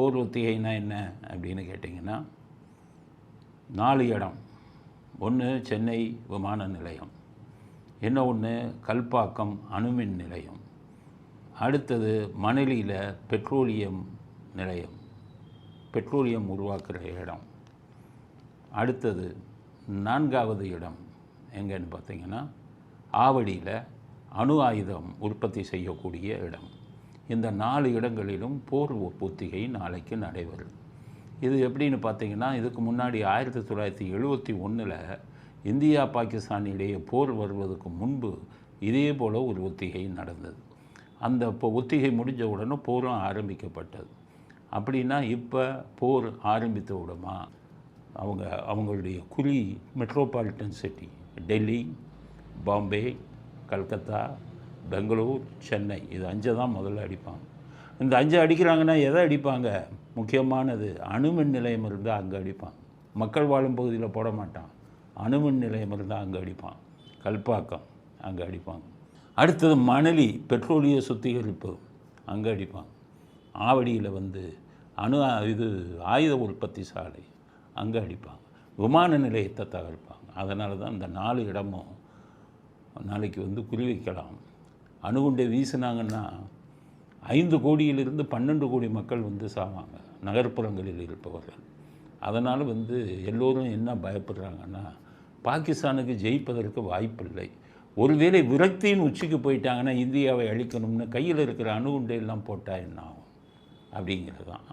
போர் ஒத்திகைன்னா என்ன அப்படின்னு கேட்டிங்கன்னா 4 இடம். ஒன்று சென்னை விமான நிலையம், ஒன்று கல்பாக்கம் அணுமின் நிலையம், அடுத்தது மணலியில் பெட்ரோலியம் நிலையம், பெட்ரோலியம் உருவாக்குற இடம். அடுத்தது 4வது இடம் எங்கன்னு பார்த்தீங்கன்னா ஆவடியில் அணு ஆயுதம் உற்பத்தி செய்யக்கூடிய இடம். இந்த 4 இடங்களிலும் போர் ஒத்திகை நாளைக்கு நடைபெறும். இது எப்படின்னு பார்த்தீங்கன்னா, இதுக்கு முன்னாடி 1971 இந்தியா பாகிஸ்தான் இடையே போர் வருவதற்கு முன்பு இதே போல் ஒரு ஒத்திகை நடந்தது. அந்த ஒத்திகை முடிஞ்ச உடனே போரும் ஆரம்பிக்கப்பட்டது. அப்படின்னா இப்போ போர் ஆரம்பித்த விடமா அவங்களுடைய குறி மெட்ரோபாலிட்டன் சிட்டி டெல்லி, பாம்பே, கல்கத்தா, பெங்களூர், சென்னை, இது 5 தான் முதல்ல அடிப்பாங்க. இந்த 5 அடிக்கிறாங்கன்னா எதை அடிப்பாங்க? முக்கியமானது அணுமின் நிலையம் இருந்தால் அங்கே அடிப்பான். மக்கள் வாழும் பகுதியில் போட மாட்டான். அணுமின் நிலையம் இருந்தால் அங்கே அடிப்பான். கல்பாக்கம் அங்கே அடிப்பாங்க. அடுத்தது மணலி பெட்ரோலிய சுத்திகரிப்பு அங்கே அடிப்பாங்க. ஆவடியில் ஆயுத உற்பத்தி சாலை அங்கே அடிப்பாங்க. விமான நிலையத்தை தகர்ப்பாங்க. அதனால தான் இந்த 4 இடமும் நாளைக்கு குறி வைக்கலாம். அணுகுண்டை வீசினாங்கன்னா 5 கோடியிலிருந்து 12 கோடி மக்கள் சாவாங்க, நகர்ப்புறங்களில் இருப்பவர்கள். அதனால் எல்லோரும் என்ன பயப்படுறாங்கன்னா, பாகிஸ்தானுக்கு ஜெயிப்பதற்கு வாய்ப்பில்லை. ஒருவேளை விரக்தியின் உச்சிக்கு போயிட்டாங்கன்னா இந்தியாவை அழிக்கணும்னு கையில் இருக்கிற அணுகுண்டையெல்லாம் போட்டால் என்ன ஆகும் அப்படிங்கிறது தான்.